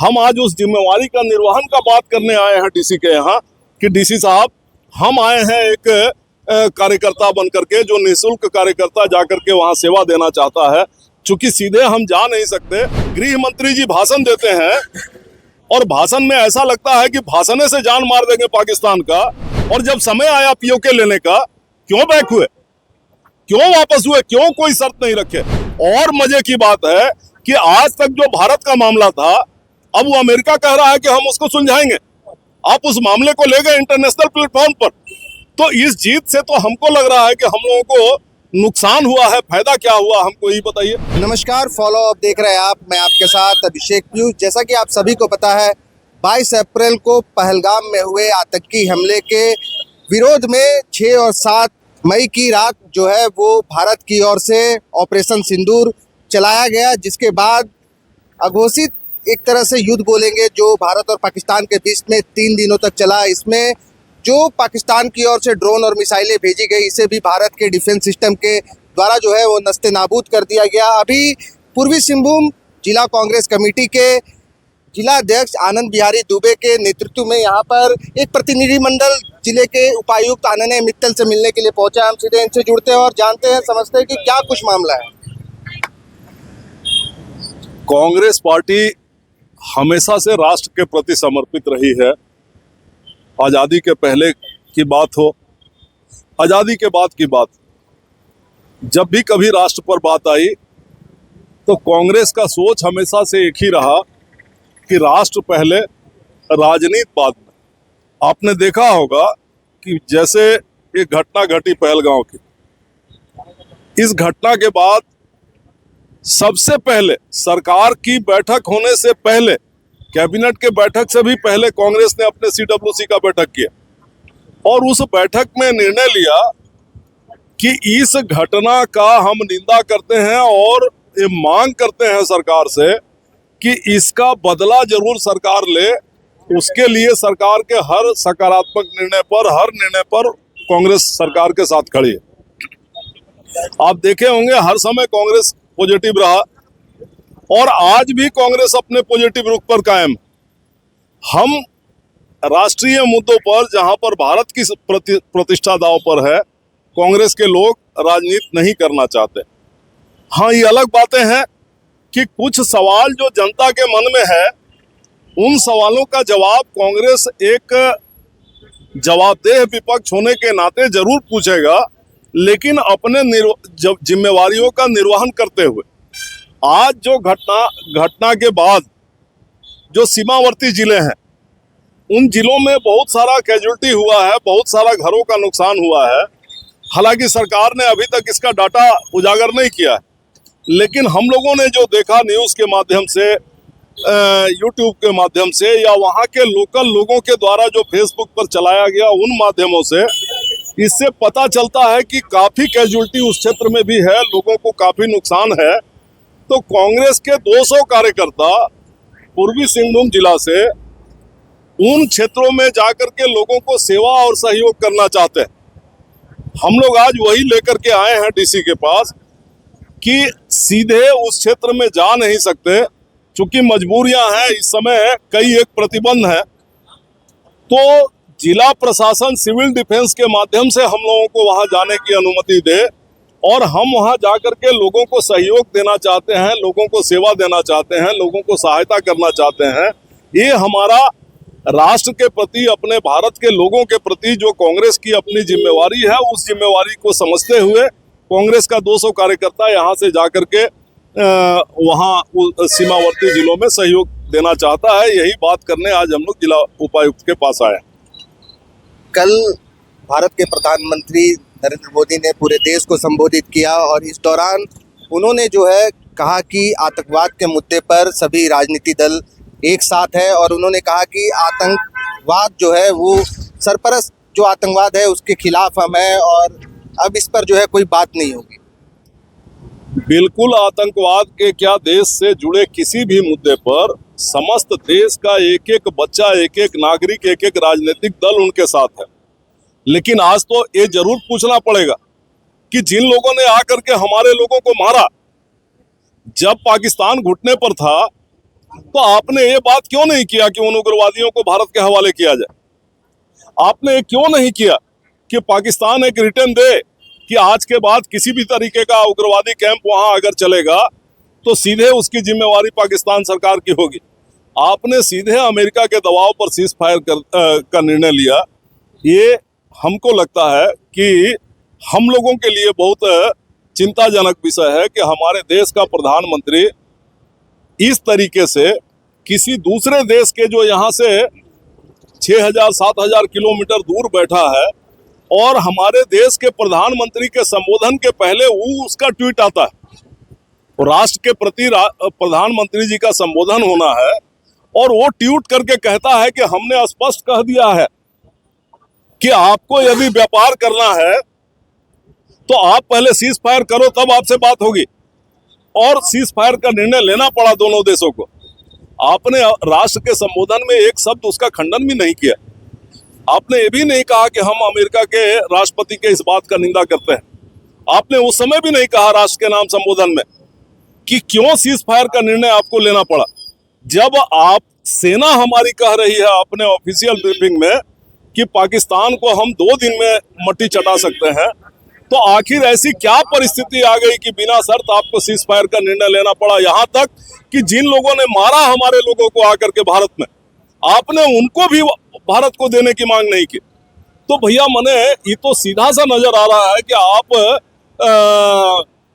हम आज उस जिम्मेवारी का निर्वहन का बात करने आए हैं डीसी के यहाँ कि डीसी साहब, हम आए हैं एक कार्यकर्ता बन करके, जो निःशुल्क कार्यकर्ता जाकर के वहाँ सेवा देना चाहता है। चूंकि सीधे हम जा नहीं सकते, गृह मंत्री जी भाषण देते हैं और भाषण में ऐसा लगता है कि भाषण से जान मार देंगे पाकिस्तान का, और जब समय आया पीओके लेने का, क्यों बैक हुए, क्यों वापस हुए, क्यों कोई शर्त नहीं रखे। और मजे की बात है कि आज तक जो भारत का मामला था, अब वो अमेरिका कह रहा है कि हम उसको सुलझाएंगे। आप उस मामले को ले गए इंटरनेशनल प्लेटफॉर्म पर। तो इस जीत से तो हमको लग रहा है कि हम लोगों को नुकसान हुआ है, फायदा क्या हुआ, हमको यही बताइए। नमस्कार, फॉलो अप देख रहे हैं आप, मैं आपके साथ अभिषेक पीयूष। जैसा कि आप सभी को पता है, 22 अप्रैल को पहलगाम में हुए आतंकी हमले के विरोध में 6 और 7 मई की रात जो है वो भारत की ओर से ऑपरेशन सिंदूर चलाया गया, जिसके बाद अघोषित एक तरह से युद्ध बोलेंगे जो भारत और पाकिस्तान के बीच में 3 दिनों तक चला। इसमें जो पाकिस्तान की ओर से ड्रोन और मिसाइलें भेजी गई, इसे भी भारत के डिफेंस सिस्टम के द्वारा जो है वो नस्ते नाबूद कर दिया गया। अभी पूर्वी सिंहभूम जिला कांग्रेस कमेटी के जिला अध्यक्ष आनंद बिहारी दुबे के नेतृत्व में यहाँ पर एक प्रतिनिधिमंडल जिले के उपायुक्त आनंद मित्तल से मिलने के लिए पहुंचा। हम सीधे इनसे जुड़ते हैं और जानते हैं, समझते हैं कि क्या कुछ मामला है। कांग्रेस पार्टी हमेशा से राष्ट्र के प्रति समर्पित रही है। आज़ादी के पहले की बात हो, आज़ादी के बाद की बात, जब भी कभी राष्ट्र पर बात आई तो कांग्रेस का सोच हमेशा से एक ही रहा कि राष्ट्र पहले, राजनीति बाद में। आपने देखा होगा कि जैसे एक घटना घटी पहलगांव की, इस घटना के बाद सबसे पहले सरकार की बैठक होने से पहले, कैबिनेट के बैठक से भी पहले कांग्रेस ने अपने सीडब्ल्यूसी का बैठक किया और उस बैठक में निर्णय लिया कि इस घटना का हम निंदा करते हैं और ये मांग करते हैं सरकार से कि इसका बदला जरूर सरकार ले। उसके लिए सरकार के हर सकारात्मक निर्णय पर, हर निर्णय पर कांग्रेस सरकार के साथ खड़ी है। आप देखे होंगे हर समय कांग्रेस पॉजिटिव रहा और आज भी कांग्रेस अपने पॉजिटिव रुख पर कायम। हम राष्ट्रीय मुद्दों पर, जहां पर भारत की प्रतिष्ठा दांव पर है, कांग्रेस के लोग राजनीति नहीं करना चाहते। हाँ, ये अलग बातें हैं कि कुछ सवाल जो जनता के मन में है, उन सवालों का जवाब कांग्रेस एक जवाबदेह विपक्ष होने के नाते जरूर पूछेगा, लेकिन अपने जिम्मेवारियों का निर्वहन करते हुए। आज जो घटना के बाद जो सीमावर्ती जिले हैं, उन जिलों में बहुत सारा कैजुअल्टी हुआ है, बहुत सारा घरों का नुकसान हुआ है। हालांकि सरकार ने अभी तक इसका डाटा उजागर नहीं किया है, लेकिन हम लोगों ने जो देखा न्यूज़ के माध्यम से, यूट्यूब के माध्यम से, या वहाँ के लोकल लोगों के द्वारा जो फेसबुक पर चलाया गया उन माध्यमों से, इससे पता चलता है कि काफ़ी कैजुअल्टी उस क्षेत्र में भी है, लोगों को काफ़ी नुकसान है। तो कांग्रेस के 200 कार्यकर्ता पूर्वी सिंहभूम जिला से उन क्षेत्रों में जाकर के लोगों को सेवा और सहयोग करना चाहते हैं। हम लोग आज वही लेकर के आए हैं डीसी के पास कि सीधे उस क्षेत्र में जा नहीं सकते, चूंकि मजबूरियां हैं, इस समय कई एक प्रतिबंध है। तो जिला प्रशासन सिविल डिफेंस के माध्यम से हम लोगों को वहां जाने की अनुमति दे और हम वहां जाकर के लोगों को सहयोग देना चाहते हैं, लोगों को सेवा देना चाहते हैं, लोगों को सहायता करना चाहते हैं। ये हमारा राष्ट्र के प्रति, अपने भारत के लोगों के प्रति जो कांग्रेस की अपनी जिम्मेवारी है, उस जिम्मेवारी को समझते हुए कांग्रेस का 200 कार्यकर्ता यहाँ से जाकर के वहाँ सीमावर्ती जिलों में सहयोग देना चाहता है। यही बात करने आज हम लोग जिला उपायुक्त के पास आए। कल भारत के प्रधानमंत्री नरेंद्र मोदी ने पूरे देश को संबोधित किया और इस दौरान उन्होंने जो है कहा कि आतंकवाद के मुद्दे पर सभी राजनीतिक दल एक साथ है और उन्होंने कहा कि आतंकवाद जो है वो सरपरस्त जो आतंकवाद है उसके खिलाफ हम हैं और अब इस पर जो है कोई बात नहीं होगी। बिल्कुल, आतंकवाद के क्या, देश से जुड़े किसी भी मुद्दे पर समस्त देश का एक एक बच्चा, एक एक नागरिक, एक एक राजनीतिक दल उनके साथ है। लेकिन आज तो ये जरूर पूछना पड़ेगा कि जिन लोगों ने आकर के हमारे लोगों को मारा, जब पाकिस्तान घुटने पर था तो आपने ये बात क्यों नहीं किया कि उन उग्रवादियों को भारत के हवाले किया जाए? आपने क्यों नहीं किया कि पाकिस्तान एक रिटर्न दे कि आज के बाद किसी भी तरीके का उग्रवादी कैंप वहां अगर चलेगा तो सीधे उसकी जिम्मेवारी पाकिस्तान सरकार की होगी। आपने सीधे अमेरिका के दबाव पर सीज फायर का निर्णय लिया। ये हमको लगता है कि हम लोगों के लिए बहुत चिंताजनक विषय है कि हमारे देश का प्रधानमंत्री इस तरीके से किसी दूसरे देश के जो यहाँ से 6,000-7,000 किलोमीटर दूर बैठा है और हमारे देश के प्रधानमंत्री के संबोधन के पहले वो उसका ट्वीट आता है। राष्ट्र के प्रति प्रधानमंत्री जी का संबोधन होना है और वो ट्वीट करके कहता है कि हमने स्पष्ट कह दिया है कि आपको यदि व्यापार करना है तो आप पहले सीज फायर करो, तब आपसे बात होगी। और सीज फायर का निर्णय लेना पड़ा दोनों देशों को। आपने राष्ट्र के संबोधन में एक शब्द उसका खंडन भी नहीं किया। आपने ये भी नहीं कहा कि हम अमेरिका के राष्ट्रपति के इस बात का निंदा करते हैं। आपने उस समय भी नहीं कहा राष्ट्र के नाम संबोधन में कि क्यों सीज फायर का निर्णय आपको लेना पड़ा। जब आप सेना हमारी कह रही है अपने ऑफिशियल ब्रीफिंग में कि पाकिस्तान को हम 2 दिन में मट्टी चटा सकते हैं, तो आखिर ऐसी क्या परिस्थिति आ गई कि बिना शर्त आपको सीज फायर का निर्णय लेना पड़ा। यहाँ तक कि जिन लोगों ने मारा हमारे लोगों को आकर के भारत में, आपने उनको भी भारत को देने की मांग नहीं की। तो भैया मने ये तो सीधा सा नजर आ रहा है कि आप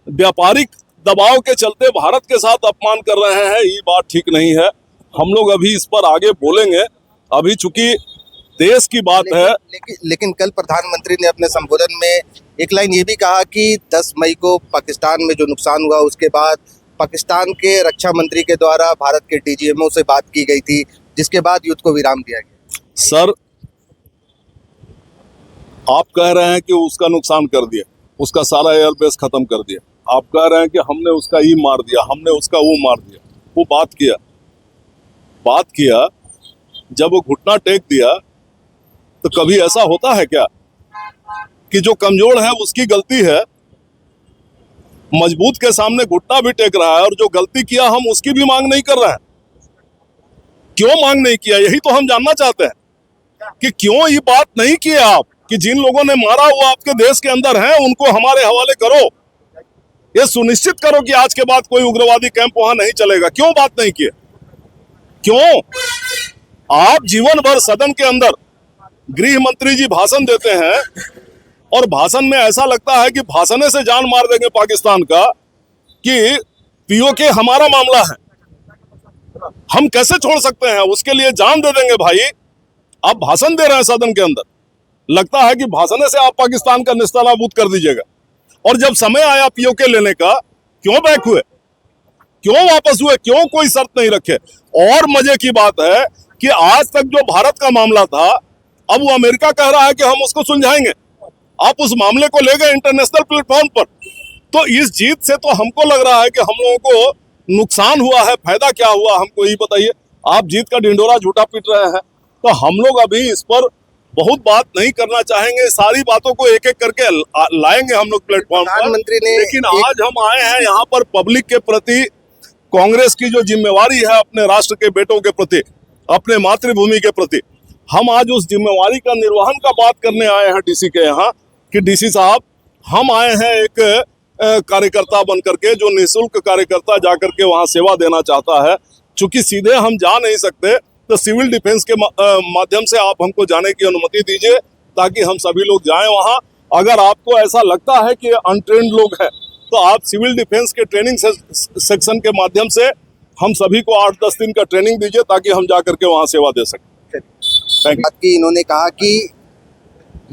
व्यापारिक दबाव के चलते भारत के साथ अपमान कर रहे हैं। ये बात ठीक नहीं है। हम लोग अभी इस पर आगे बोलेंगे। अभी चूंकि देश की बात है। लेकिन कल प्रधानमंत्री ने अपने संबोधन में एक लाइन ये भी कहा कि 10 मई को पाकिस्तान में जो नुकसान हुआ उसके बाद पाकिस्तान के रक्षा मंत्री के द्वारा भारत के डीजीएमओ से बात की गई थी, जिसके बाद युद्ध को विराम दिया गया। सर, आप कह रहे हैं कि उसका नुकसान कर दिया, उसका सारा एयरबेस खत्म कर दिया। आप कह रहे हैं कि हमने उसका ये मार दिया, हमने उसका वो मार दिया। वो बात किया जब वो घुटना टेक दिया तो कभी ऐसा होता है क्या कि जो कमजोर है उसकी गलती है, मजबूत के सामने घुटना भी टेक रहा है, और जो गलती किया हम उसकी भी मांग नहीं कर रहे हैं। क्यों मांग नहीं किया, यही तो हम जानना चाहते हैं कि क्यों ये बात नहीं की आप कि जिन लोगों ने मारा वो आपके देश के अंदर हैं, उनको हमारे हवाले करो। ये सुनिश्चित करो कि आज के बाद कोई उग्रवादी कैंप वहां नहीं चलेगा। क्यों बात नहीं किए? क्यों? आप जीवन भर सदन के अंदर गृह मंत्री जी भाषण देते हैं और भाषण में ऐसा लगता है कि भाषण से जान मार देंगे पाकिस्तान का, कि पीओके हमारा मामला है, हम कैसे छोड़ सकते हैं, उसके लिए जान दे देंगे। भाई, आप भाषण दे रहे हैं सदन के अंदर, लगता है कि भाषण से आप पाकिस्तान का निस्तानाबूद कर दीजिएगा। और जब समय आया पीओके लेने का, क्यों बैक हुए, क्यों वापस हुए, क्यों कोई शर्त नहीं रखे। और मजे की बात है कि आज तक जो भारत का मामला था, अब वो अमेरिका कह रहा है कि हम उसको सुलझाएंगे। आप उस मामले को ले गए इंटरनेशनल प्लेटफॉर्म पर। तो इस जीत से तो हमको लग रहा है कि हम लोगों को नुकसान हुआ है, फायदा क्या हुआ हमको ये बताइए। आप जीत का ढिंडोरा झूठा पीट रहे हैं। तो हम लोग अभी इस पर बहुत बात नहीं करना चाहेंगे, सारी बातों को एक एक करके लाएंगे हम लोग प्लेटफॉर्म पर। लेकिन आज हम आए हैं यहाँ पर पब्लिक के प्रति, कांग्रेस की जो जिम्मेवारी है अपने राष्ट्र के बेटों के प्रति, अपने मातृभूमि के प्रति, हम आज उस जिम्मेवारी का निर्वहन का बात करने आए हैं डीसी के यहाँ कि डीसी साहब, हम आए हैं एक कार्यकर्ता बन करके, जो निःशुल्क कार्यकर्ता जाकर के वहाँ सेवा देना चाहता है। चूंकि सीधे हम जा नहीं सकते, तो सिविल डिफेंस के माध्यम से आप हमको जाने की अनुमति दीजिए ताकि हम सभी लोग जाएं वहाँ। अगर आपको ऐसा लगता है कि अनट्रेन्ड लोग हैं, तो आप सिविल डिफेंस के ट्रेनिंग सेक्शन के माध्यम से हम सभी को 8-10 दिन का ट्रेनिंग दीजिए ताकि हम जा करके वहाँ सेवा दे सकें। बात की इन्होंने कहा कि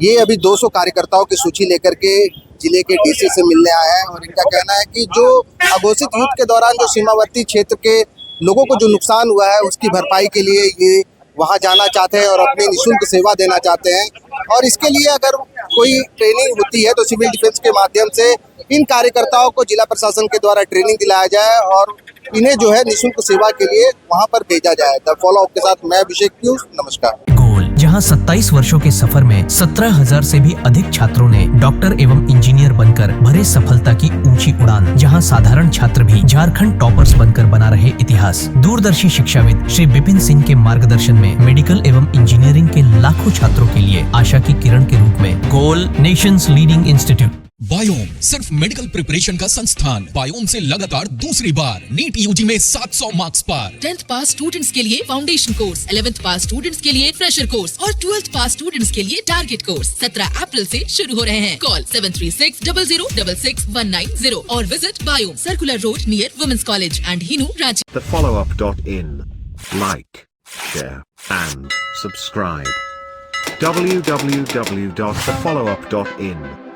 ये अभी 200 कार्यकर्ताओं की सूची लेकर के जिले के डीसी से मिलने आया है, और इनका कहना है कि जो अघोषित युद्ध के दौरान जो सीमावर्ती क्षेत्र के लोगों को जो नुकसान हुआ है उसकी भरपाई के लिए ये वहां जाना चाहते हैं और अपनी निःशुल्क सेवा देना चाहते हैं। और इसके लिए अगर कोई ट्रेनिंग होती है तो सिविल डिफेंस के माध्यम से इन कार्यकर्ताओं को जिला प्रशासन के द्वारा ट्रेनिंग दिलाया जाए और इन्हें जो है निःशुल्क सेवा के लिए वहां पर भेजा जाए। द फॉलो अप के साथ मैं अभिषेक प्यूस, नमस्कार। जहां 27 वर्षों के सफर में 17,000 से भी अधिक छात्रों ने डॉक्टर एवं इंजीनियर बनकर भरे सफलता की ऊंची उड़ान। जहां साधारण छात्र भी झारखंड टॉपर्स बनकर बना रहे इतिहास। दूरदर्शी शिक्षाविद श्री विपिन सिंह के मार्गदर्शन में मेडिकल एवं इंजीनियरिंग के लाखों छात्रों के लिए आशा की किरण के रूप में गोल नेशंस लीडिंग इंस्टीट्यूट। बायोम सिर्फ मेडिकल प्रिपरेशन का संस्थान। बायोम से लगातार दूसरी बार नीट यूजी में 700 मार्क्स पार। 10th पास स्टूडेंट्स के लिए फाउंडेशन कोर्स, 11th पास स्टूडेंट्स के लिए फ्रेशर कोर्स और 12th पास स्टूडेंट्स के लिए टारगेट कोर्स 17 अप्रैल से शुरू हो रहे हैं। कॉल 7360066190 और visit Biome, circular road near women's college and Hinoo, Ranchi. thefollowup.in. Like, share, and subscribe. www.thefollowup.in